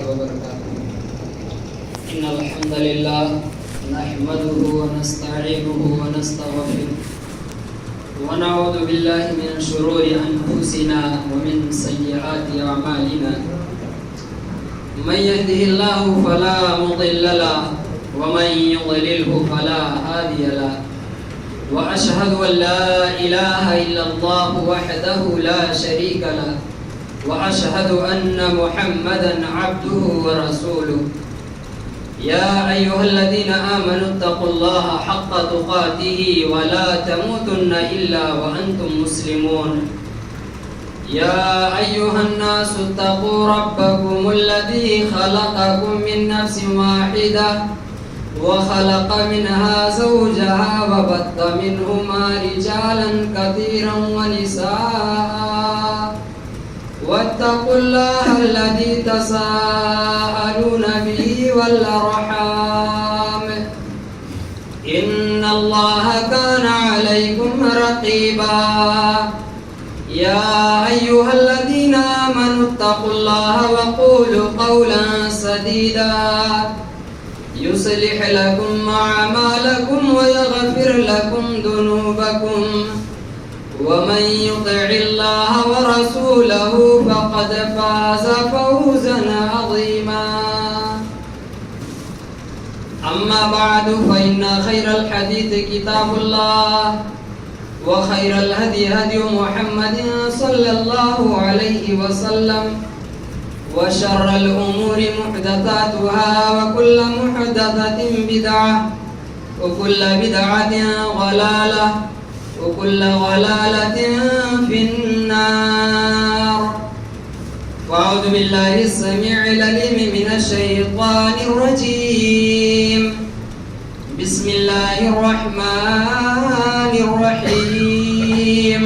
وبركاته. إن الحمد لله نحمده ونستعينه ونستغفره ونعوذ بالله من شرور أنفسنا ومن سيئات أعمالنا. من يهده الله فلا مضل له ومن يضلله فلا هادي له. وأشهد أن لا إله إلا الله وحده لا شريك له وأشهد أن محمدا عبده ورسوله. يا أيها الذين آمنوا اتقوا الله حق تقاته ولا تموتن إلا وأنتم مسلمون. يا أيها الناس اتقوا ربكم الذي خلقكم من نفس واحدة وخلق منها زوجها وبث منهما رجالا كثيرا ونساء واتقوا الله الذي تساءلون به والأرحام إن الله كان عليكم رقيبا. يا أيها الذين آمنوا اتقوا الله وقولوا قولا سديدا يصلح لكم أعمالكم ويغفر لكم ذنوبكم ومن يطع الله ورسوله فقد فاز فوزا عظيما. أما بعد فإن خير الحديث كتاب الله وخير الهدي هدي محمد صلى الله عليه وسلم وشر الأمور محدثاتها وكل محدثة بدعة وكل بدعة ضلالة وكل ضلالة في النار. وأعوذ بالله السميع العليم من الشيطان الرجيم. بسم الله الرحمن الرحيم.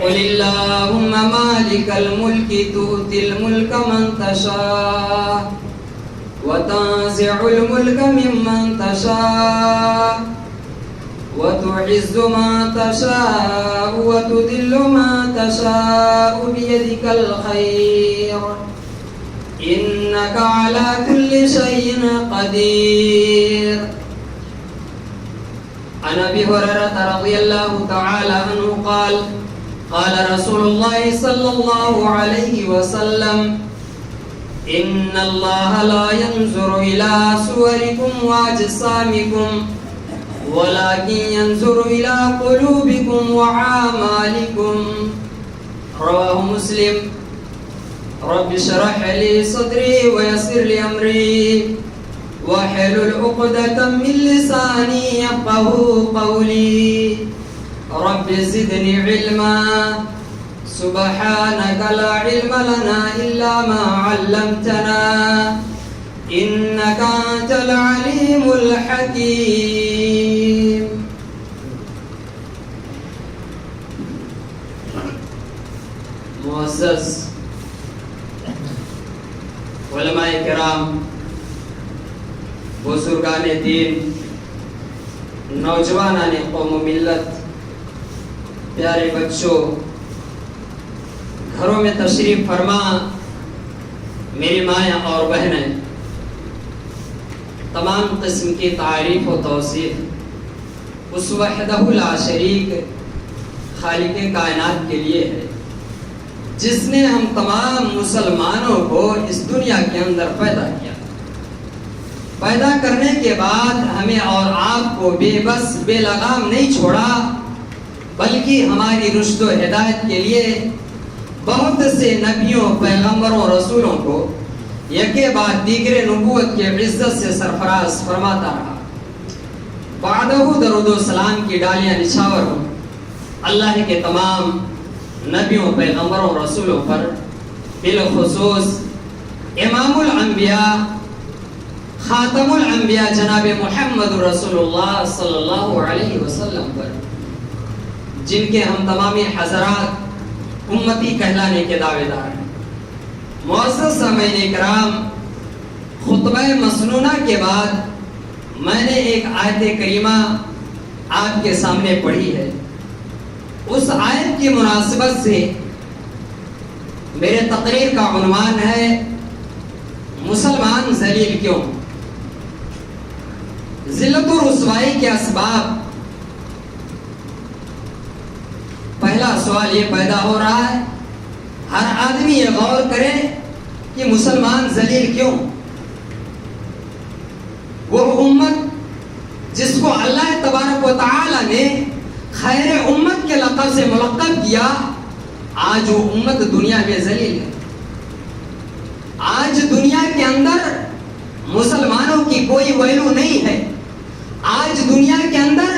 قل اللهم مالك الملك تؤتي الملك من تشاء وتنزع الملك ممن تشاء وتعز ما تشاء وتذل ما تشاء بيدك الخير إنك على كل شيء قدير. عن أبي هريرة رضي الله تعالى عنه قال قال رسول الله صلى الله عليه وسلم إن الله لا ينظر إلى صوركم وأجسامكم ولكن ينظر إلى قلوبكم وأعمالكم. رواه مسلم. رب اشرح لي صدري ويسر لي أمري واحلل عقدة من لساني يفقهوا قولي. رب زدني علما سبحانك لا علم لنا إلا ما علمتنا إنك أنت العليم الحكيم. معزز علماء کرام، بزرگان دین، نوجوانان قوم و ملت، پیارے بچوں، گھروں میں تشریف فرما میری مائیں اور بہنیں، تمام قسم کی تعریف و توصیف اس وحدہ لا شریک خالق کائنات کے لیے ہے جس نے ہم تمام مسلمانوں کو اس دنیا کے اندر پیدا کیا. پیدا کرنے کے بعد ہمیں اور آپ کو بے بس بے لگام نہیں چھوڑا، بلکہ ہماری رشد و ہدایت کے لیے بہت سے نبیوں، پیغمبروں، رسولوں کو یکے بعد دیگر نبوت کے عزت سے سرفراز فرماتا رہا. بعدہ درود و سلام کی ڈالیاں نچھاور ہوں اللہ کے تمام نبیوں، پیغمبروں، رسولوں پر، بالخصوص امام الانبیاء، خاتم الانبیاء جناب محمد رسول اللہ صلی اللہ علیہ وسلم پر، جن کے ہم تمامی حضرات امتی کہلانے کے دعوے دار ہیں. معزز سامعین کرام، خطبہ مسنونہ کے بعد میں نے ایک آیت کریمہ آپ کے سامنے پڑھی ہے. اس آیت کی مناسبت سے میرے تقریر کا عنوان ہے مسلمان ذلیل کیوں؟ ذلت و رسوائی کے اسباب. پہلا سوال یہ پیدا ہو رہا ہے، ہر آدمی یہ غور کرے کہ مسلمان ذلیل کیوں؟ وہ امت جس کو اللہ تبارک و تعالی نے خیر امت کے لقب سے ملقب کیا، آج وہ امت دنیا میں ذلیل ہے. آج دنیا کے اندر مسلمانوں کی کوئی ویلو نہیں ہے. آج دنیا کے اندر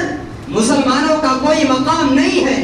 مسلمانوں کا کوئی مقام نہیں ہے.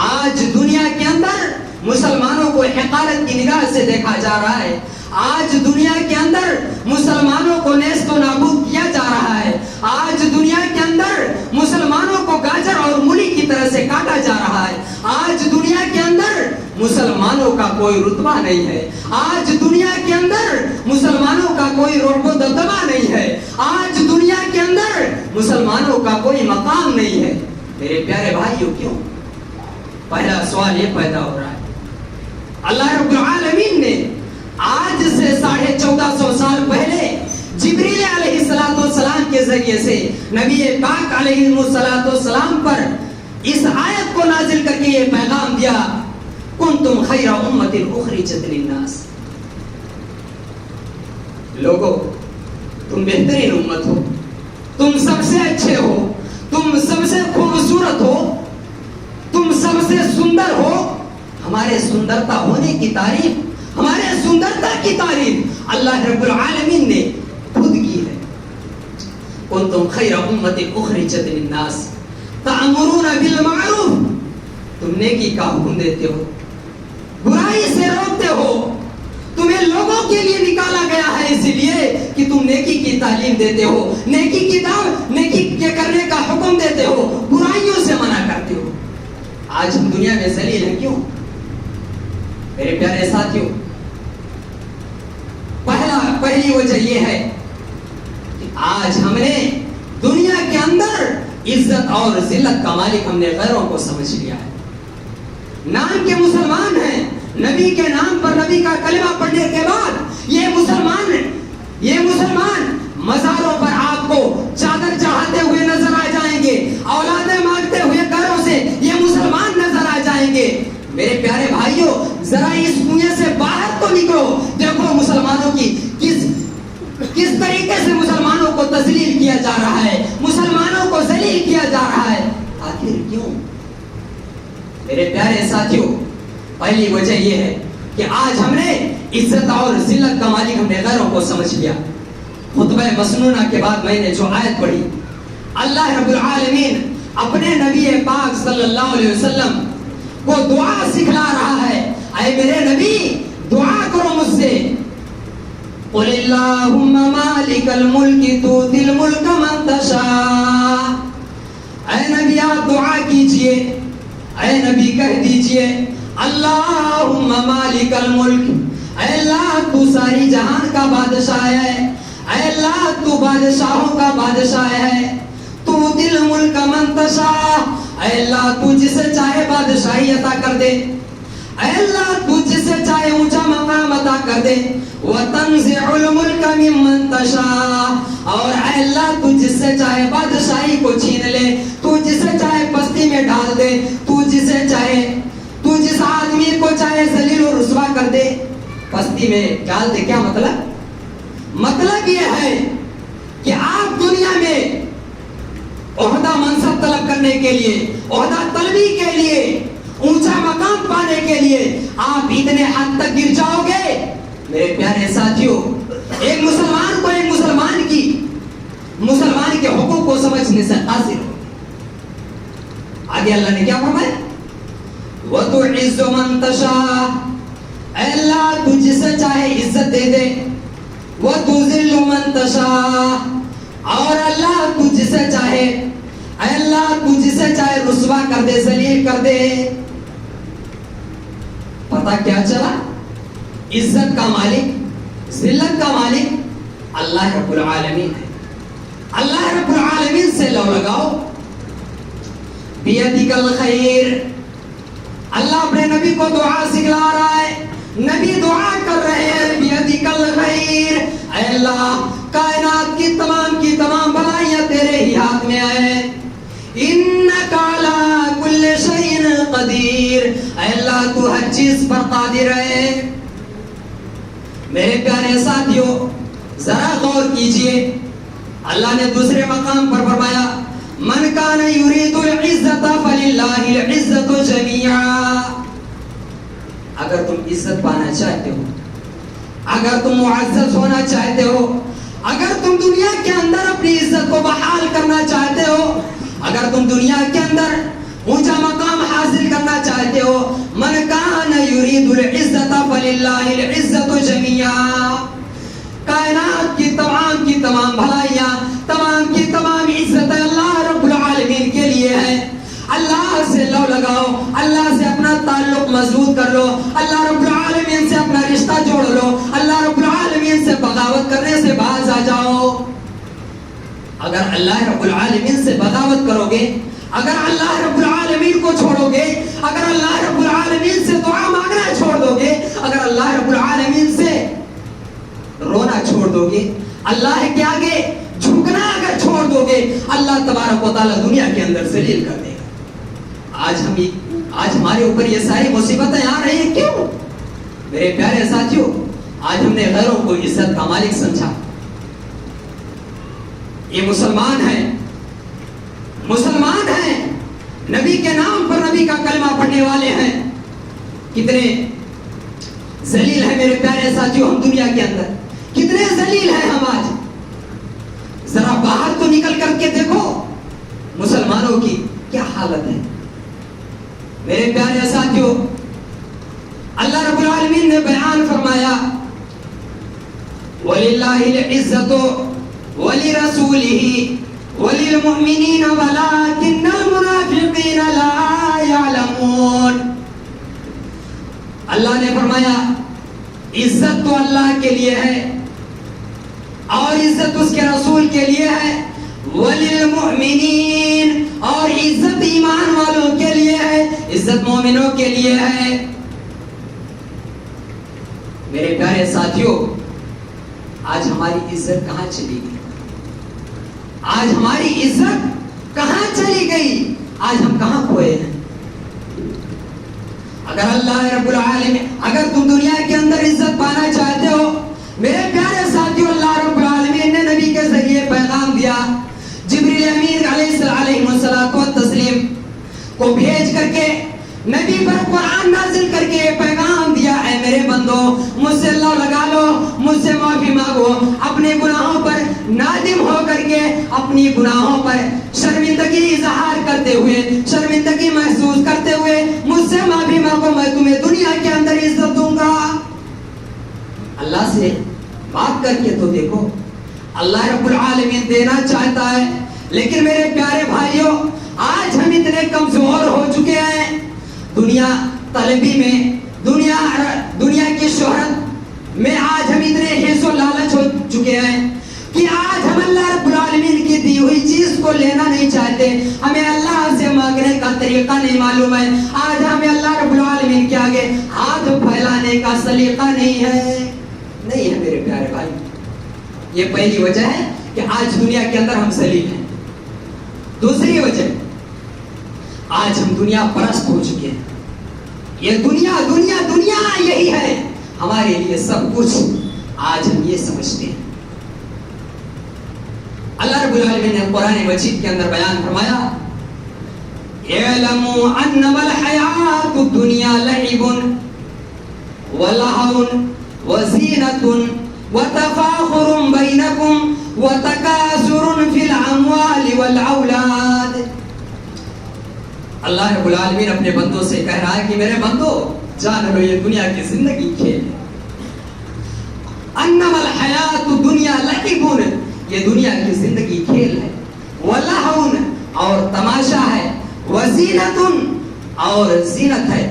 آج دنیا کے اندر مسلمانوں کو حقارت کی نگاہ سے دیکھا جا رہا ہے. آج دنیا کے اندر مسلمانوں کو نیست و نابود کیا جا رہا ہے. آج دنیا کے اندر مسلمانوں کو گاجر اور مولی کی طرح سے کاٹا جا رہا ہے. آج دنیا کے اندر مسلمانوں کا کوئی رتبہ نہیں ہے. آج دنیا کے اندر مسلمانوں کا کوئی رعب و دبدبہ نہیں ہے. آج دنیا کے اندر مسلمانوں کا کوئی مقام نہیں ہے. میرے پیارے بھائیوں، کیوں؟ پہلا سوال یہ پیدا ہو رہا ہے. اللہ رب العالمین نے آج سے 1450 سال پہلے جبریل علیہ السلام کے ذریعے سے نبی پاک علیہ السلام پر اس آیت کو نازل کر کے یہ پیغام دیا، کنتم خیر امت اخرجت للناس. لوگو، تم بہترین امت ہو، تم سب سے اچھے ہو، تم سب سے خوبصورت ہو، تم سب سے سندر ہو. ہمارے سندرتا ہونے کی تعریف، ہمارے سندرتا کی تعریف اللہ رب العالمین نے خود کی ہے. کنتم خیر امت اخرجت للناس تأمرون بالمعروف. تم نیکی کا حکم دیتے ہو، برائی سے روکتے ہو. تمہیں لوگوں کے لیے نکالا گیا ہے اس لیے کہ تم نیکی کی تعلیم دیتے ہو، نیکی کے کرنے کا حکم دیتے ہو، برائیوں سے منع کرتے ہو. آج ہم دنیا میں ذلیل ہیں، کیوں؟ میرے پیارے ساتھیوں، پہلی وجہ یہ ہے کہ آج ہم نے دنیا کے اندر عزت اور ذلت کا مالک ہم نے غیروں کو سمجھ لیا ہے. نام کے مسلمان ہیں، نبی کے نام پر نبی کا کلمہ پڑھنے کے بعد یہ مسلمان مزاروں پر آپ کو چادر چڑھاتے ہوئے نظر آ جائیں گے، اولادیں مانگتے ہوئے گھروں سے یہ مسلمان نظر آ جائیں گے. میرے پیارے بھائیوں، ذرا اس کنویں سے باہر تو نکلو، دیکھو مسلمانوں کی کس طریقے سے مسلمانوں کو تذلیل کیا جا رہا ہے، مسلمانوں کو ذلیل کیا جا رہا ہے. آخر کیوں؟ میرے پیارے ساتھیوں، پہلی وجہ یہ ہے کہ آج ہم نے عزت اور ذلت کا مالک ہم نے غیروں کو سمجھ لیا. خطبہ مسنونہ کے بعد میں نے جو آیت پڑھی، اللہ رب العالمین اپنے نبی پاک صلی اللہ علیہ وسلم کو دعا سکھلا رہا ہے. اے میرے نبی، دعا کرو مجھ سے. قل اللہم مالک الملک تؤتی الملک من تشاء. اے نبی آپ دعا کیجئے، اے نبی کہہ دیجئے، اللہم مالک الملک، اے اللہ تو ساری جہان کا بادشاہ ہے، اے اللہ تو بادشاہوں کا بادشاہ ہے. تؤتی الملک من تشاء، اے اللہ تو جسے چاہے بادشاہی عطا کر دے، اے اللہ تو جسے چاہے اونچا مقام عطا کر دے. وَتَنزِعُ الْمُلْكَ مِمَّن تَشَاءُ، اور اے اللہ تو جس سے چاہے بادشاہی کو چھین لے، تو جسے چاہے پستی میں ڈال دے، تو جس آدمی کو چاہے ذلیل و رسوا کر دے، پستی میں ڈال دے. کیا مطلب یہ ہے کہ آپ دنیا میں عہدہ منصب طلب کرنے کے لیے، عہدہ طلبی کے لیے، اونچا مقام پانے کے لیے آپ اتنے حد تک گر جاؤ گے. میرے پیارے ساتھیوں، ایک مسلمان کو مسلمان کے حقوق کو سمجھنے سے قاصر ہو. آگے اللہ نے کیا فرمایا؟ وَتُعِزُّ مَن تَشَاءُ، اے اللہ تو جسے چاہے عزت دے دے. وَتُذِلُّ مَن تَشَاءُ، اور اللہ تو جسے چاہے، اے اللہ تو جسے چاہے رسوا کر دے، ذلیل کر دے. پتہ کیا چلا؟ عزت کا مالک، ذلت کا مالک اللہ رب العالمین ہے. اللہ رب العالمین سے لو لگاؤ. بیدک الخیر، اللہ اپنے نبی کو دعا سکھلا رہا ہے. نبی دعا کر رہے ہیں، بیدک الخیر، اللہ کائنات کی تمام بھلائیاں تیرے ہی ہاتھ میں ہیں. انک علی کل شیء قدیر. اے اللہ تو ہر چیز پر قادر ہے. میرے پیارے ساتھیوں ذرا غور کیجئے. اللہ نے دوسرے مقام پر فرمایا من کان یرید العزت فللہ العزت جمیعا. اگر تم عزت پانا چاہتے ہو, اگر تم معزز ہونا چاہتے ہو, اگر تم دنیا کے اندر اپنی عزت کو بحال کرنا چاہتے ہو, اگر تم دنیا کے اندر اونچا مقام حاصل کرنا چاہتے ہو, من کان یرید العزت فللہ العزت جمیعا. کائنات کی تمام بھلائیاں, تمام عزت اللہ رب العالمین کے لیے ہے. اللہ سے لو لگاؤ, اللہ سے اپنا تعلق مضبوط کر لو, اللہ رب العالمین سے اپنا رشتہ جوڑ لو, اللہ رب العالمین سے بغاوت کرنے سے باز آ جاؤ. اگر اللہ رب العالمین سے بغاوت کرو گے, اگر اللہ رب العالمین کو چھوڑو گے, اگر اللہ رب العالمین سے دعا مانگنا چھوڑ دو گے, اگر اللہ رب العالمین سے رونا چھوڑ دو گے, اللہ کے آگے جھکنا اگر چھوڑ دو گے, اللہ تبارک و تعالی دنیا کے اندر ذلیل کر دے گا. آج ہمارے اوپر یہ ساری مصیبتیں آ رہی ہیں, کیوں؟ میرے پیارے ساتھیوں, آج ہم نے غیروں کو عزت کا مالک سمجھا. یہ مسلمان ہیں, نبی کے نام پر نبی کا کلمہ پڑھنے والے ہیں. کتنے ذلیل ہیں میرے پیارے ساتھیوں ہم دنیا کے اندر, کتنے ذلیل ہیں ہم آج. ذرا باہر تو نکل کر کے دیکھو مسلمانوں کی کیا حالت ہے. میرے پیارے ساتھیوں اللہ رب العالمین نے بیان فرمایا وَلِلَّهِ الْعِزَّةُ وَلِرَسُولِهِ وَلِلْمُؤْمِنِينَ وَلَكِنَّ الْمُنَافِقِينَ لَا يَعْلَمُونَ. اللہ نے فرمایا عزت تو اللہ کے لیے ہے اور عزت اس کے رسول کے لیے ہے, وَلِلْمُؤْمِنِينَ اور عزت ایمان والوں کے لیے ہے, عزت مومنوں کے لیے ہے. میرے پیارے ساتھیوں آج ہماری عزت کہاں چلی گئی, آج ہماری عزت کہاں چلی گئی, آج ہم کہاں کھوئے ہیں. اگر اللہ رب العالمین, اگر تم دنیا کے اندر عزت پانا چاہتے ہو, میرے پیارے ساتھیوں اللہ رب العالمین نے نبی کے ذریعے پیغام دیا. جبریل امین علیہ الصلوۃ والتسلیم کو بھیج کر کے نبی پر قرآن نازل کر کے پیغام دیا, اے میرے بندو مجھ سے لو لگا لو, مجھ سے معافی مانگو, اپنے گناہوں پر نادم ہو کر کے اپنی گناہوں پر شرمندگی اظہار کرتے ہوئے, شرمندگی محسوس کرتے ہوئے مجھ سے معافی مانگو, میں تمہیں دنیا کے اندر عزت دوں گا. اللہ سے بات کر کے تو دیکھو, اللہ رب العالمین دینا چاہتا ہے, لیکن میرے پیارے بھائیوں آج ہم اتنے کمزور ہو چکے ہیں دنیا طلبی میں, دنیا کی شہرت میں آج ہم اتنے حرص و لالچ ہو چکے ہیں کہ آج ہم اللہ رب العالمین کی دی ہوئی چیز کو لینا نہیں چاہتے. ہمیں اللہ سے مانگنے کا طریقہ نہیں معلوم ہے, آج ہمیں اللہ رب العالمین کے آگے ہاتھ پھیلانے کا سلیقہ نہیں ہے میرے پیارے بھائی. یہ پہلی وجہ ہے کہ آج دنیا کے اندر ہم ذلیل ہیں. دوسری وجہ آج ہم دنیا پرست ہو چکے ہیں. یہ دنیا یہی ہے ہمارے لیے سب کچھ, آج ہم یہ سمجھتے ہیں. اللہ رب العالمین نے قرآن مجید کے اندر بیان فرمایا اعلموا انما الحیات الدنیا لعب ولہو وزینۃ وتفاخر بینکم وتکاثر فی الاموال والاولاد. اللہ رب العالمین اپنے بندوں سے کہہ رہا ہے کہ میرے بندو جان لو یہ دنیا کی زندگی کھیل ہے. انما الحیات الدنیا لعب, یہ دنیا کی زندگی کھیل ہے, ولہو اور تماشا ہے, وزینۃ اور زینت ہے,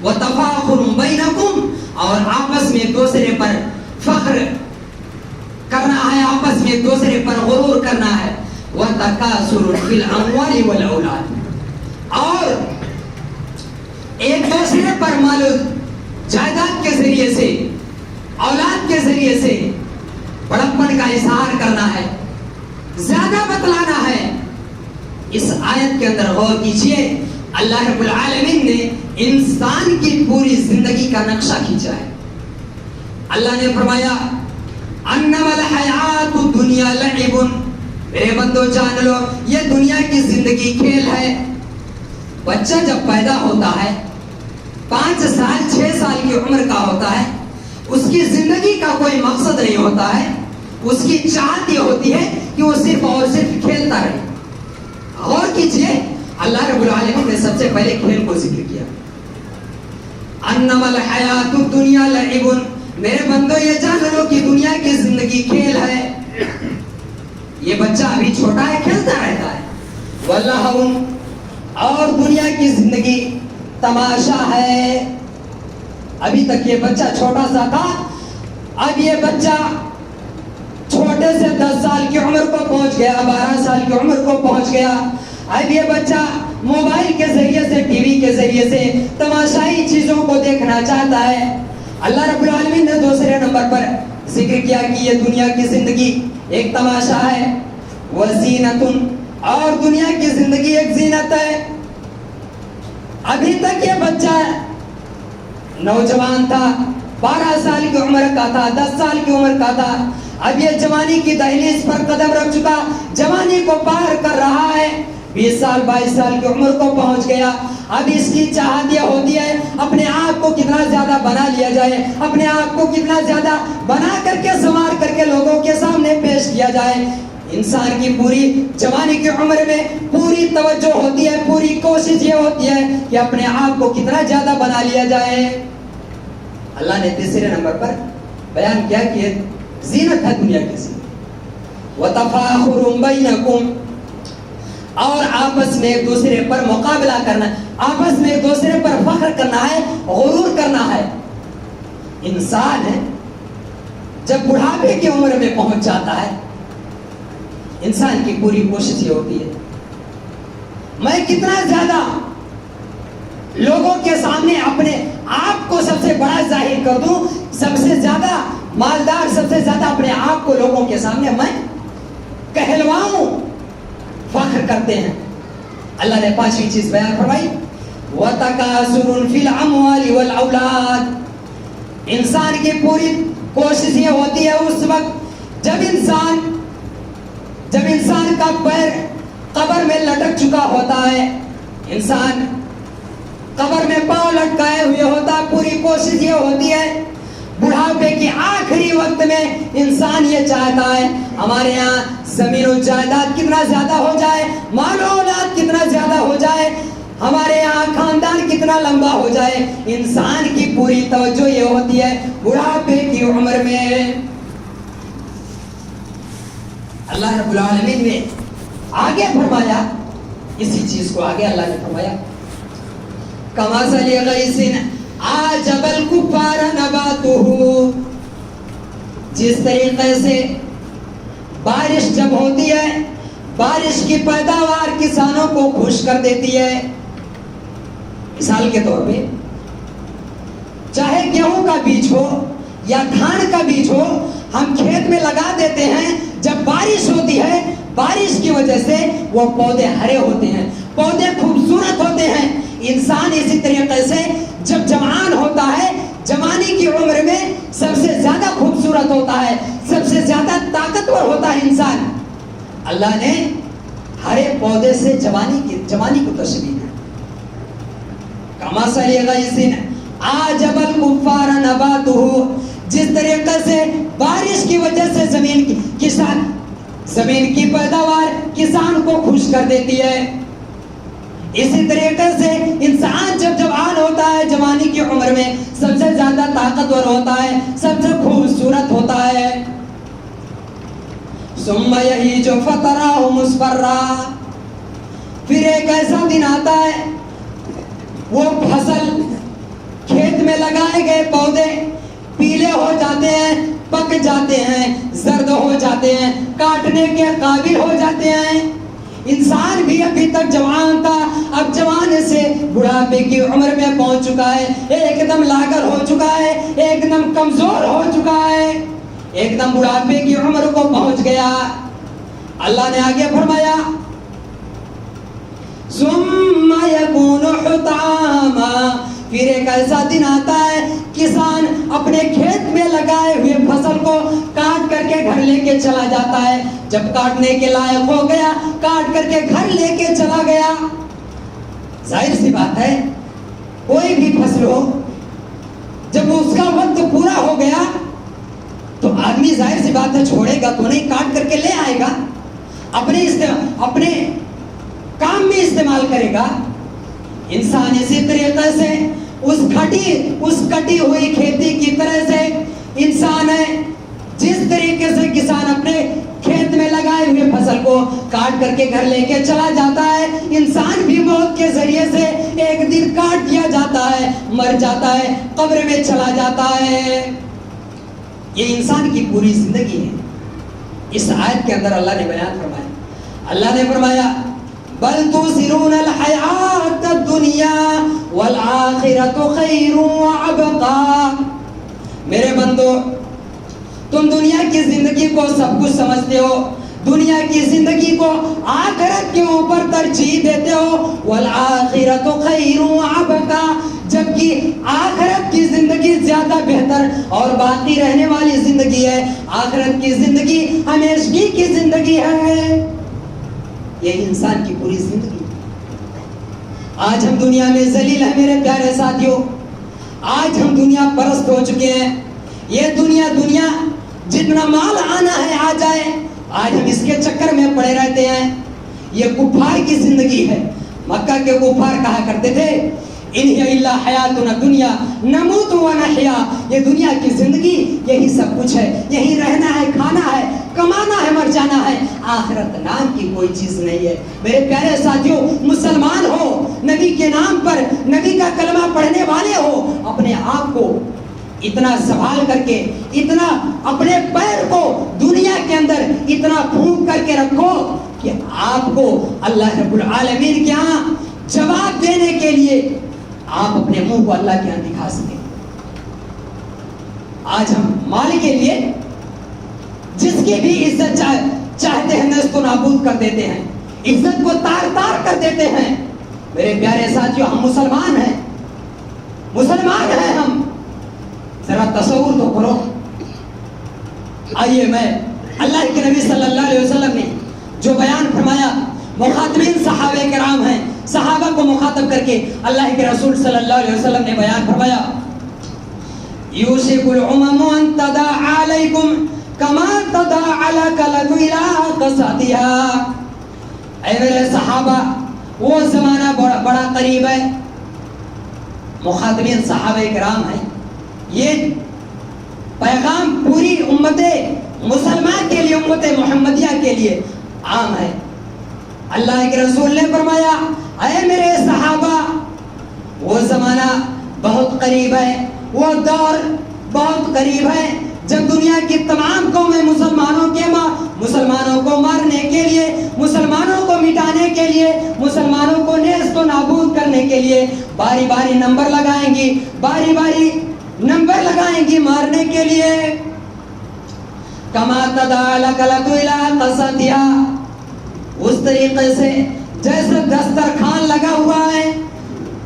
وتفاخر بینکم اور آپس میں ایک دوسرے پر فخر کرنا ہے, آپس میں ایک دوسرے پر غرور کرنا ہے, وتکاثر فی الاموال والاولاد اور ایک دوسرے پر مال جائیداد کے ذریعے سے, اولاد کے ذریعے سے بڑپن زیادہ بتلانا ہے. اس آیت کے اندر غور کیجئے, اللہ رب العالمین نے انسان کی پوری زندگی کا نقشہ کھینچا ہے. اللہ نے فرمایا انما الحیات الدنیا لعب, میرے بندو جان لو یہ دنیا کی زندگی کھیل ہے. بچہ جب پیدا ہوتا ہے 5 سال 6 سال کی عمر کا ہوتا ہے, اس کی زندگی کا کوئی مقصد نہیں ہوتا ہے. اس کی چاہت یہ ہوتی ہے کہ وہ صرف اور صرف کھیلتا رہے. غور کیجئے, اللہ رب العالمین نے سب سے پہلے کھیل کو ذکر کیا. انما الحیات الدنیا لعب, میرے بندو یہ جان لو کہ دنیا کی زندگی کھیل ہے. یہ بچہ ابھی چھوٹا ہے, کھیلتا رہتا ہے. واللہو, اور دنیا کی زندگی تماشا ہے. ابھی تک یہ بچہ چھوٹا سا تھا, اب یہ بچہ چھوٹے سے 10 سال کی عمر کو پہنچ گیا, 12 سال کی عمر کو پہنچ گیا. اب یہ بچہ موبائل کے ذریعے سے, ٹی وی کے ذریعے سے تماشائی چیزوں کو دیکھنا چاہتا ہے. اللہ رب العالمین نے دوسرے نمبر پر ذکر کیا کہ یہ دنیا کی زندگی ایک تماشا ہے. وزینۃ, اور دنیا کی زندگی ایک زینت ہے. ابھی تک یہ بچہ نوجوان تھا, 12 سال کی عمر کا تھا, 10 سال کی عمر کا تھا. اب یہ جوانی کی دہلیز پر قدم رکھ چکا, جوانی کو پار کر رہا ہے. 20 سال 22 سال کی عمر کو پہنچ گیا. اب اس کی چاہت یہ ہوتی ہے اپنے آپ کو کتنا زیادہ بنا لیا جائے, اپنے آپ کو کتنا زیادہ بنا کر کے سنوار کر کے لوگوں کے سامنے پیش کیا جائے. انسان کی پوری جوانی کی عمر میں پوری توجہ ہوتی ہے, پوری کوشش یہ ہوتی ہے کہ اپنے آپ کو کتنا زیادہ بنا لیا جائے. اللہ نے تیسرے نمبر پر بیان کیا کہ زینت ہے دنیا کی زینت. وَتَفَاخُرٌ بَيْنَكُمْ, اور آپس میں ایک دوسرے پر مقابلہ کرنا, آپس میں ایک دوسرے پر فخر کرنا ہے, غرور کرنا ہے. انسان ہے جب بڑھاپے کی عمر میں پہنچ جاتا ہے, انسان کی پوری کوشش یہ ہوتی ہے میں کتنا زیادہ لوگوں کے سامنے اپنے آپ کو سب سے بڑا ظاہر کر دوں, سب سے زیادہ مالدار, سب سے زیادہ اپنے آپ کو لوگوں کے سامنے میں کہلواؤں. فخر کرتے ہیں. اللہ نے 5ویں چیز بیان فرمائی, وَتَكَاثُرٌ فِي الْأَمْوَالِ وَالْأَوْلَادِ, انسان کی پوری کوشش یہ ہوتی ہے اس وقت جب انسان کا پیر قبر میں لٹک چکا ہوتا ہے, انسان قبر میں پاؤں لٹکائے ہوئے ہوتا ہے. پوری کوشش یہ ہوتی ہے بڑھاپے کی آخری وقت میں انسان یہ چاہتا ہے ہمارے یہاں زمین و جائیداد کتنا زیادہ ہو جائے, مال و اولاد کتنا زیادہ ہو جائے, ہمارے یہاں خاندان کتنا لمبا ہو جائے. انسان کی پوری توجہ یہ ہوتی ہے بڑھاپے کی عمر میں. اللہ رب العالمین نے آگے فرمایا, اسی چیز کو آگے اللہ نے فرمایا کمثل غیث اعجب الکفار نباتہ, جس طریقے سے بارش جب ہوتی ہے, بارش کی پیداوار کسانوں کو خوش کر دیتی ہے. مثال کے طور پہ چاہے گیہوں کا بیج ہو یا دھان کا بیج ہو, ہم کھیت میں لگا دیتے ہیں. جب بارش ہوتی ہے, بارش کی وجہ سے وہ پودے ہرے ہوتے ہیں, پودے خوبصورت ہوتے ہیں. انسان اسی طریقے سے جب جوان ہوتا ہے, جوانی کی عمر میں سب سے زیادہ خوبصورت ہوتا ہے, سب سے زیادہ طاقتور ہوتا ہے انسان. اللہ نے ہرے پودے سے جوانی کو تشبیہ ہے. کمثل غیث اعجب الکفار نباتہ, جس طریقے سے بارش کی وجہ سے زمین کی پیداوار کسان کو خوش کر دیتی ہے, اسی طریقے سے انسان جب جوان ہوتا ہے, جوانی کی عمر میں سب سے زیادہ طاقتور ہوتا ہے, سب سے خوبصورت ہوتا ہے. ثم یہیج فتراہ مصفرا, پھر ایک ایسا دن آتا ہے وہ فصل کھیت میں لگائے گئے پودے پیلے ہو جاتے ہیں, پک جاتے ہیں, زرد ہو جاتے ہیں, کاٹنے کے قابل ہو جاتے ہیں. انسان بھی ابھی تک جوان تھا, اب جوان سے بڑھاپے کی عمر میں پہنچ چکا ہے, ایک دم لاغر ہو چکا ہے, ایک دم کمزور ہو چکا ہے, ایک دم بڑھاپے کی عمر کو پہنچ گیا. اللہ نے آگے فرمایا ثم یکون حطاما، پھر ایک ایسا دن آتا ہے کسان اپنے کھیت میں لگائے ہوئے فصل کو کاٹ کر کے گھر لے کے چلا جاتا ہے. جب کاٹنے کے لائق ہو گیا کاٹ کر کے گھر لے کے چلا گیا. ظاہر سی بات ہے کوئی بھی فصل ہو جب اس کا وقت پورا ہو گیا تو آدمی ظاہر سی بات ہے چھوڑے گا تو نہیں، کاٹ کر کے لے آئے گا، اپنے کام میں استعمال کرے گا. انسان اسی طریقے سے اس کٹی ہوئی کھیتی کی طرح سے انسان ہے. جس طریقے سے کسان اپنے کھیت میں لگائے ہوئے فصل کو کاٹ کر کے گھر لے کے چلا جاتا ہے، انسان بھی موت کے ذریعے سے ایک دن کاٹ دیا جاتا ہے، مر جاتا ہے، قبر میں چلا جاتا ہے. یہ انسان کی پوری زندگی ہے. اس آیت کے اندر اللہ نے بیان فرمایا، اللہ نے فرمایا بل تؤثرون الحیات الدنیا والآخرۃ خیر وابقا. میرے بندو تم دنیا کی زندگی کو سب کچھ سمجھتے ہو، دنیا کی زندگی کو آخرت کے اوپر ترجیح دیتے ہو. والآخرۃ خیر وابقا، جبکہ آخرت کی زندگی زیادہ بہتر اور باقی رہنے والی زندگی ہے. آخرت کی زندگی ہمیشگی کی زندگی ہے. یہ انسان کی پوری زندگی. آج ہم دنیا میں ذلیل ہیں میرے پیارے ساتھیوں، آج ہم دنیا پرست ہو چکے ہیں. یہ دنیا جتنا مال آنا ہے آ جائے، آج ہم اس کے چکر میں پڑے رہتے ہیں. یہ کفار کی زندگی ہے. مکہ کے کفار کہا کرتے تھے ان ہی الا حیاتنا دنیا نموت و نحیا، یہ دنیا کی زندگی یہی سب کچھ ہے، یہی رہنا ہے، کھانا ہے، کمانا ہے، مر جانا ہے. آخرت نام کی کوئی چیز نہیں ہے. میرے پیارے ساتھیوں، مسلمان ہو، نبی کے نام پر نبی کا کلمہ پڑھنے والے ہو، اپنے آپ کو اتنا سنبھال کر کے، اتنا اپنے پیر کو دنیا کے اندر اتنا پھونک کر کے رکھو کہ آپ کو اللہ رب العالمین کے ہاں جواب دینے کے لیے آپ اپنے منہ کو اللہ کے ہاں دکھا سکیں. آج ہم مال کے لیے جس کی بھی عزت چاہتے ہیں نیست و نابود کر دیتے ہیں، عزت کو تار تار کر دیتے ہیں. میرے پیارے ساتھیوں، ہم مسلمان ہیں، مسلمان ہیں ہم. ذرا تصور تو کرو. آئیے میں اللہ کے نبی صلی اللہ علیہ وسلم نے جو بیان فرمایا، مخاطبین صحابہ کرام ہیں، صحابہ کو مخاطب کر کے اللہ کے رسول صلی اللہ علیہ وسلم نے بیان فرمایا یوشک الامم ان تداعی علیکم کما تداعی الکلۃ الی قصعتها. اے میرے صحابہ، وہ زمانہ بڑا قریب ہے. مخاطبین صحابہ کرام ہیں. یہ پیغام پوری امت مسلمان کے لیے، امت محمدیہ کے لیے عام ہے. اللہ کے رسول نے فرمایا اے میرے صحابہ، وہ زمانہ بہت قریب ہے، وہ دور بہت قریب ہے جب دنیا کی تمام قومیں مسلمانوں کو مارنے کے لیے، مسلمانوں کو مٹانے کے لیے، مسلمانوں کو نیست و نابود کرنے کے لیے باری باری نمبر لگائیں گی، باری باری نمبر لگائیں گی مارنے کے لیے. کما تداعی الکلۃ الی قصعتها، اس طریقے سے جیسے دسترخوان لگا ہوا ہے،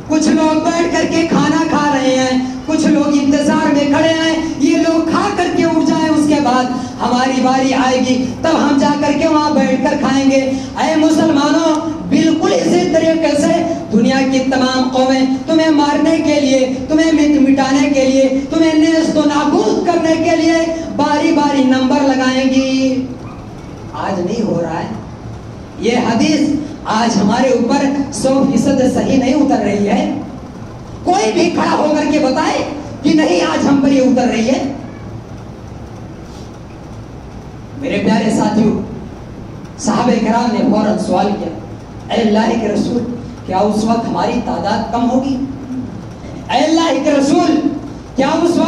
کچھ لوگ بیٹھ کر کے کھانا کھا رہے ہیں، کچھ لوگ انتظار میں کھڑے ہیں، یہ لوگ کھا کر کے اٹھ جائیں، اس کے بعد ہماری باری آئے گی تب ہم جا کر کے وہاں بیٹھ کر کھائیں گے. اے مسلمانوں، بالکل اسی طریقے سے دنیا کی تمام قومیں تمہیں مارنے کے لیے، تمہیں مٹانے کے لیے، تمہیں نیست و نابود کرنے کے لیے باری باری نمبر لگائیں گی. آج نہیں ہو رہا ہے. یہ حدیث آج ہمارے اوپر 100% صحیح نہیں اتر رہی ہے. کوئی بھی کھڑا ہو کر کے بتائے کہ نہیں آج ہم پر یہ اتر رہی ہے. میرے پیارے ساتھیوں، صحابہ کرام نے فوراً سوال کیا اے اللہ کے رسول، کیا اس وقت ہماری تعداد کم ہوگی؟ اے اللہ کے رسول، کیا اس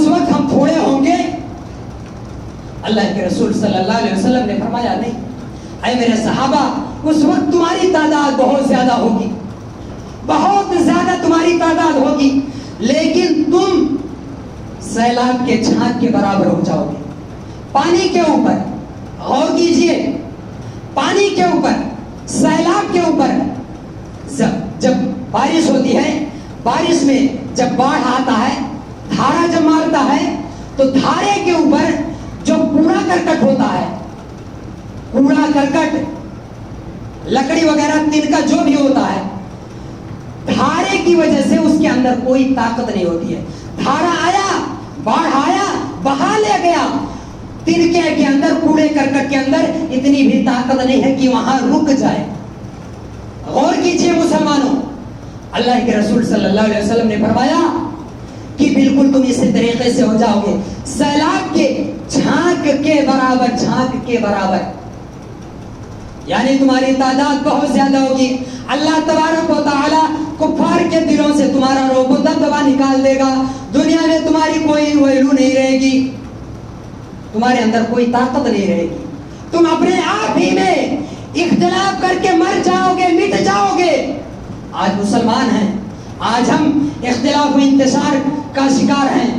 وقت ہم تھوڑے ہوں گے؟ اللہ کے رسول صلی اللہ علیہ وسلم نے فرمایا نہیں. اے میرے صحابہ، اس وقت تمہاری تعداد بہت زیادہ ہوگی، بہت زیادہ تمہاری تعداد ہوگی، لیکن تم سیلاب کے چھانٹ کے برابر ہو جاؤ گے. پانی کے اوپر غور کیجئے، پانی کے اوپر، سیلاب کے اوپر، جب بارش ہوتی ہے، بارش میں جب باڑھ آتا ہے، دھارا جب مارتا ہے تو دھارے کے اوپر جو کوڑا کرکٹ ہوتا ہے، کوڑا کرکٹ، لکڑی وغیرہ تن کا جو بھی ہوتا ہے، دھارے کی وجہ سے اس کے اندر کوئی طاقت نہیں ہوتی ہے. دھارا آیا، باڑھ آیا، بہا لے گیا، تنکے کے اندر، کوڑے کرکٹ کے اندر اتنی بھی طاقت نہیں ہے کہ وہاں رک جائے. غور کیجئے مسلمانوں، اللہ کے رسول صلی اللہ علیہ وسلم نے فرمایا کہ بالکل تم اسی طریقے سے ہو جاؤ گے، سیلاب کے جھانک کے برابر، جھانک کے برابر، یعنی تمہاری تعداد بہت زیادہ ہوگی. اللہ تبارک و تعالی کفار کے دلوں سے تمہارا رعب و دبدبا نکال دے گا. دنیا میں تمہاری کوئی ویلو نہیں رہے گی، تمہارے اندر کوئی طاقت نہیں رہے گی، تم اپنے آپ ہی میں اختلاف کر کے مر جاؤ گے، مٹ جاؤ گے. آج مسلمان ہیں، آج ہم اختلاف و انتشار کا شکار ہیں،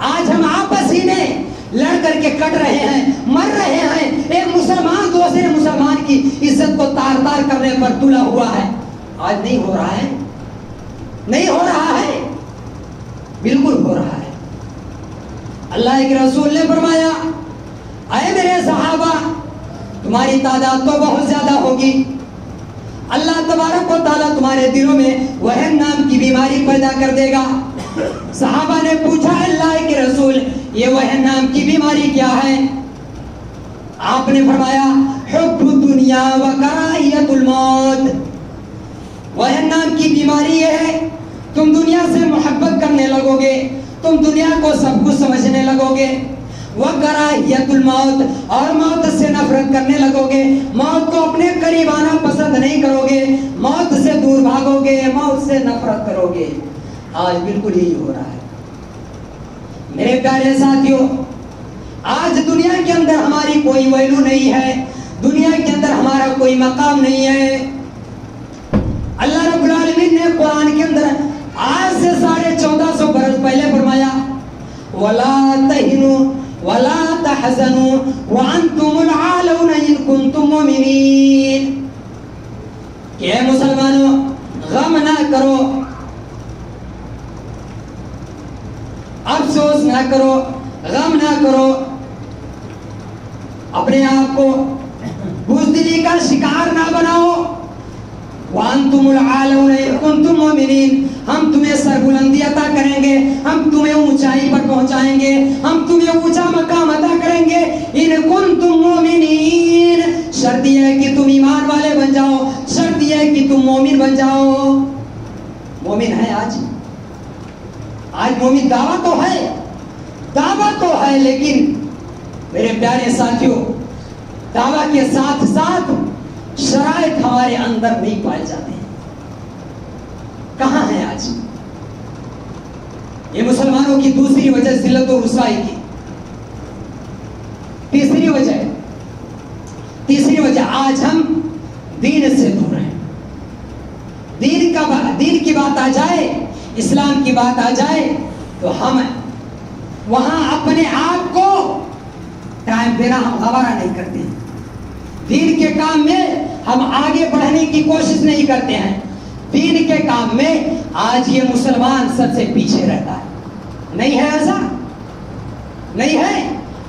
آج ہم آپس ہی میں لڑ کر کے کٹ رہے ہیں، مر رہے ہیں. ایک مسلمان دوسرے مسلمان کی عزت کو تار تار کرنے پر تلا ہوا ہے. آج نہیں ہو رہا ہے، نہیں ہو رہا ہے، بالکل ہو رہا ہے. اللہ کے رسول نے فرمایا اے میرے صحابہ، تمہاری تعداد تو بہت زیادہ ہوگی، اللہ تبارک و تعالیٰ تمہارے دلوں میں وہن نام کی بیماری پیدا کر دے گا. صحابہ نے پوچھا اللہ کے رسول یہ وہن نام کی بیماری کیا ہے؟ آپ نے فرمایا حب الدنیا و کراہیت الموت. وہن نام کی بیماری یہ ہے، تم دنیا سے محبت کرنے لگو گے، تم دنیا کو سب کچھ سمجھنے لگو گے، وَكَرَاهِيَةُ الْمَوْتِ، اور موت سے نفرت کرنے لگو گے، موت کو اپنے قریب آنا پسند نہیں کرو گے، موت سے دور بھاگو گے، موت سے نفرت کرو گے. آج بالکل یہی ہو رہا ہے میرے پیارے ساتھیوں. آج دنیا کے اندر ہماری کوئی ویلو نہیں ہے، دنیا کے اندر ہمارا کوئی مقام نہیں ہے. اللہ رب العالمین نے قرآن کے اندر آج سے 1450 برس پہلے فرمایا وَلَا تَهِنُوا وَلَا تَحْزَنُوا وَأَنْتُمُ الْعَالَوْنَ إِن كُنتُم مُؤْمِنِينَ، کہ اے مسلمانوں غم نہ کرو، افسوس نہ کرو، غم نہ کرو، اپنے آپ کو بزدلی کا شکار نہ بناؤ. وَأَنْتُمُ الْعَالَوْنَ إِن كُنتُم مُؤْمِنِينَ، ہم تمہیں سربلندی عطا کریں گے، ہم تمہیں اونچائی پر پہنچائیں گے، ہم تمہیں اونچا مقام عطا کریں گے. إِن كُنتُم مُؤْمِنِينَ، شرط یہ ہے کہ تم ایمان والے بن جاؤ، شرط یہ ہے کہ تم مومن بن جاؤ. مومن ہے آج مومن دعویٰ تو ہے، دعویٰ تو ہے، لیکن میرے پیارے ساتھیوں دعویٰ کے ساتھ ساتھ شرائط ہمارے اندر نہیں پائے جاتے ہیں. کہاں ہیں آج؟ یہ مسلمانوں کی دوسری وجہ ذلت و رسوائی کی. تیسری وجہ آج ہم دین سے دور ہیں. دین کی بات آ جائے، اسلام کی بات آ جائے تو ہم وہاں اپنے آپ کو ٹائم دینا ہم گوارا نہیں کرتے ہیں. دین کے کام میں ہم آگے بڑھنے کی کوشش نہیں کرتے ہیں. دین کے کام میں آج یہ مسلمان سب سے پیچھے رہتا ہے. نہیں ہے ایسا؟ نہیں ہے.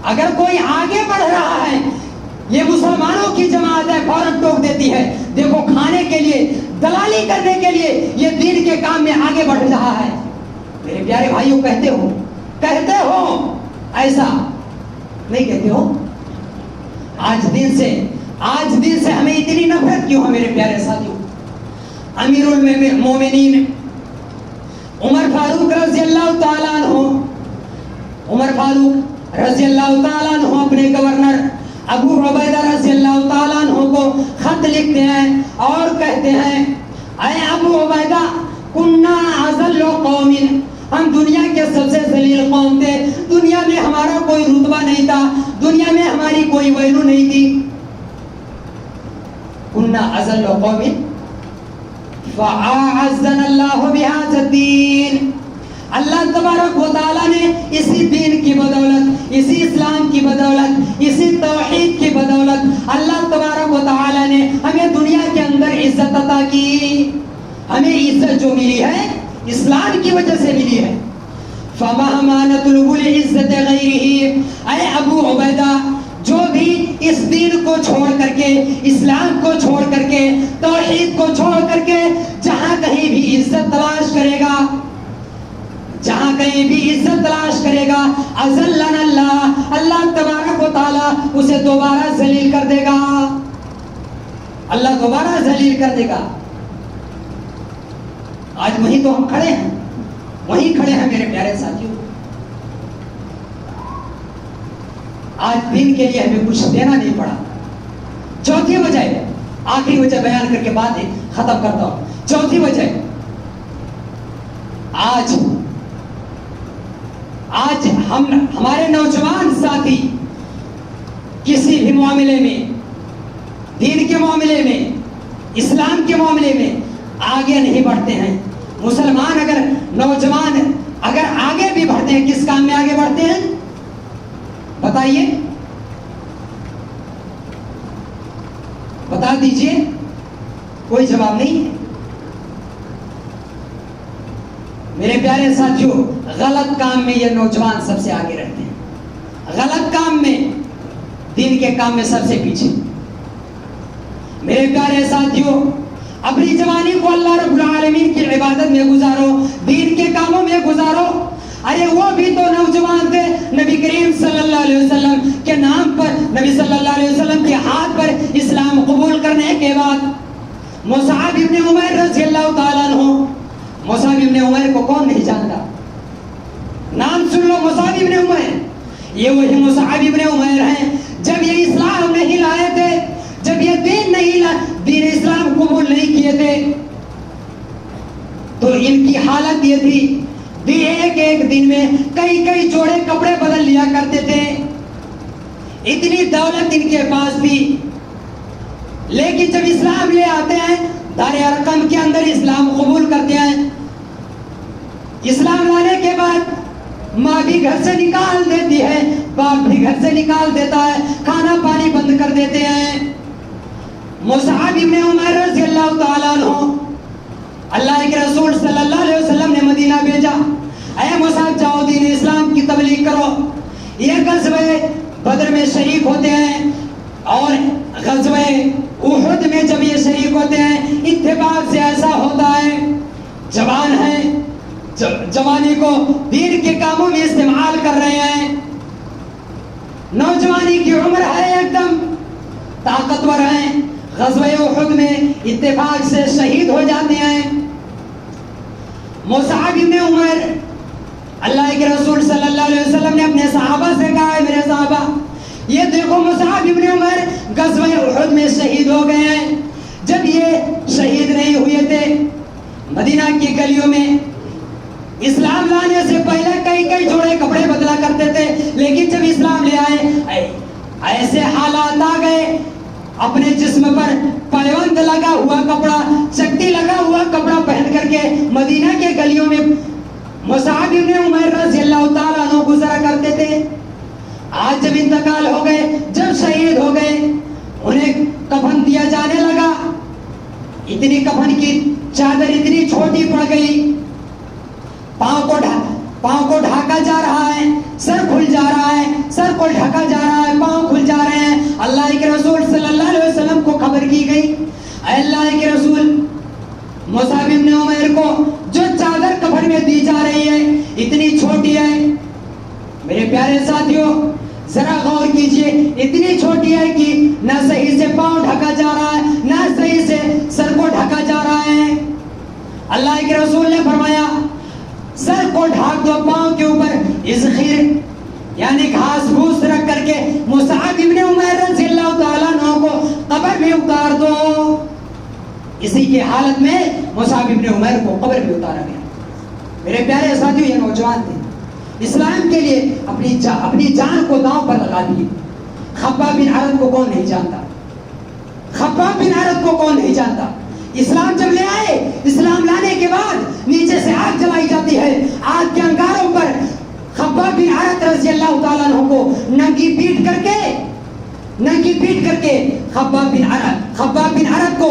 اگر کوئی آگے بڑھ رہا ہے، یہ مسلمانوں کی جماعت ہے، فوراً ٹوک دیتی ہے، دیکھو کھانے کے لیے، دلالی کرنے کے لیے یہ دین کے کام میں آگے بڑھ رہا ہے. میرے پیارے بھائیوں کہتے ہو ایسا نہیں کہتے ہو؟ آج دین سے ہمیں اتنی نفرت کیوں ہے میرے پیارے ساتھیوں؟ امیر المومنین عمر فاروق رضی اللہ تعالیٰ عنہ اپنے گورنر ابو عبیدہ رضی اللہ تعالیٰ عنہ کو خط لکھتے ہیں اور کہتے ہیں اے ابو عبیدہ کننا اذل قوم، ہم دنیا کے سب سے ذلیل قوم تھے، دنیا میں ہمارا کوئی رتبہ نہیں تھا، دنیا میں ہماری کوئی ویلو نہیں تھی. کننا اذل قوم فاعزنا اللہ بہذا الدین، اللہ تبارک و تعالیٰ نے اسی دین کی بدولت، اسی اسلام کی بدولت، اسی توحید کی بدولت ہمیں عزت جو ملی ہے اسلام کی وجہ سے ملی ہے. فَمَهْمَا نَطْلُبُ الْعِزَّةَ غَيْرِهِ، اے ابو عبیدہ جو بھی اس دین کو چھوڑ کر کے، اسلام کو چھوڑ کر کے، توحید کو چھوڑ کر کے جہاں کہیں بھی عزت تلاش کرے گا، جہاں کہیں بھی عزت تلاش کرے گا، اذلنا اللہ، اللہ تبارک و تعالیٰ اسے دوبارہ ذلیل کر دے گا. اللہ دوبارہ ذلیل کر دے گا. آج وہیں تو ہم کھڑے ہیں، وہیں کھڑے ہیں میرے پیارے ساتھیوں. آج دین کے لیے ہمیں کچھ دینا نہیں پڑا. چوتھی وجہ، آخری وجہ بیان کر کے بعد ختم کرتا ہوں. چوتھی وجہ، آج ہمارے نوجوان ساتھی کسی بھی معاملے میں، دین کے معاملے میں، اسلام کے معاملے میں آگے نہیں بڑھتے ہیں. مسلمان اگر نوجوان اگر آگے بھی بڑھتے ہیں، کس کام میں آگے بڑھتے ہیں بتائیے، بتا دیجئے. کوئی جواب نہیں ہے. میرے پیارے ساتھیوں، غلط کام میں یہ نوجوان سب سے آگے رہتے ہیں، غلط کام میں، دین کے کام میں سب سے پیچھے. میرے پیارے ساتھیوں، اپنی جوانی کو اللہ رب العالمین کی عبادت میں گزارو، دین کے کاموں میں گزارو. ارے وہ بھی تو نوجوان تھے، نبی کریم صلی اللہ علیہ وسلم کے نام پر، نبی صلی اللہ علیہ وسلم کے ہاتھ پر اسلام قبول کرنے کے بعد مصعب ابن عمیر رضی اللہ تعالیٰ عنہ. مصعب ابن عمیر کو کون نہیں جانتا؟ نام سن لو، مصعب ابن عمیر. یہ وہی مصعب ابن عمیر ہیں جب یہ اسلام نہیں لائے تھے، جب یہ دین اسلام قبول نہیں کیے تھے تو ان کی حالت یہ تھی، ایک دن میں کئی جوڑے کپڑے بدل لیا کرتے تھے. اتنی دولت ان کے پاس تھی، لیکن جب اسلام لے آتے ہیں، دار ارقم کے اندر اسلام قبول کرتے ہیں، اسلام لانے کے بعد ماں بھی گھر سے نکال دیتی ہے، باپ بھی گھر سے نکال دیتا ہے، کھانا پانی بند کر دیتے ہیں. مصعب ابن عمیر رضی اللہ تعالیٰ عنہ، اللہ کے رسول صلی اللہ علیہ وسلم نے مدینہ بھیجا، اے مصعب جاؤ دین اسلام کی تبلیغ کرو. یہ غزوہ بدر میں شریک ہوتے ہیں اور غزوہ احد میں جب یہ شریک ہوتے ہیں، اتفاق سے ایسا ہوتا ہے جوان ہیں، جوانی کو دین کے کاموں میں استعمال کر رہے ہیں، نوجوانی کی عمر ہے، ایک دم طاقتور ہیں. غزوہ احد میں اتفاق سے شہید ہو جاتے ہیں. مصعب ابن عمیر، اللہ کے رسول صلی اللہ علیہ وسلم نے اپنے صحابہ سے کہا ہے، میرے صحابہ یہ دیکھو مصعب ابن عمیر غزوہ احد میں شہید ہو گئے ہیں. جب یہ شہید نہیں ہوئے تھے، مدینہ کی گلیوں میں اسلام لانے سے پہلے کئی جوڑے کپڑے بدلا کرتے تھے، لیکن جب اسلام لے آئے ایسے حالات آ گئے، اپنے جسم پر پیوند لگا ہوا کپڑا، چکتی لگا ہوا کپڑا پہن کر کے مدینہ کے گلیوں میں مصعب ابن عمیر رضی اللہ تعالیٰ عنہ گزرا کرتے تھے. آج جب انتقال ہو گئے، جب شہید ہو گئے، انہیں کفن دیا جانے لگا. اتنی کفن کی چادر اتنی چھوٹی پڑ گئی، پاؤں کو ڈھاکا جا رہا ہے، سر کھل جا رہا ہے، سر کو ڈھکا جا رہا ہے، پاؤں کھل جا رہے ہیں. اللہ کے رسول صلی اللہ علیہ وسلم کو خبر کی گئی، اے اللہ کے رسول، مصعب ابن عمیر کو جو چادر کفن میں دی جا رہی ہے اتنی چھوٹی ہے. میرے پیارے ساتھیوں ذرا غور کیجئے، اتنی چھوٹی ہے کہ نہ صحیح سے پاؤں ڈھکا جا رہا ہے، نہ صحیح سے سر کو ڈھکا جا رہا ہے. اللہ کے رسول نے فرمایا سر کو ڈھاک دو، پاؤں کے اوپر اذخیر یعنی گھاس پھوس رکھ کر کے مصعب ابن عمیر رضی اللہ تعالیٰ عنہ کو قبر میں اتار دو. اسی کی حالت میں مصعب ابن عمیر کو قبر میں اتارا گیا. میرے پیارے ساتھیوں، یہ نوجوان تھے، اسلام کے لیے اپنی جان کو داؤں پر لگا دیے. خباب بن عرد کو کون نہیں جانتا؟ خباب بن عرد کو کون نہیں جانتا؟ اسلام جب لے آئے، اسلام لانے کے بعد نیچے سے آگ جلائی جاتی ہے، آگ کے انگاروں پر خباب بن عرد رضی اللہ تعالیٰ عنہ کو ننگی پیٹ کر کے خباب بن عرد کو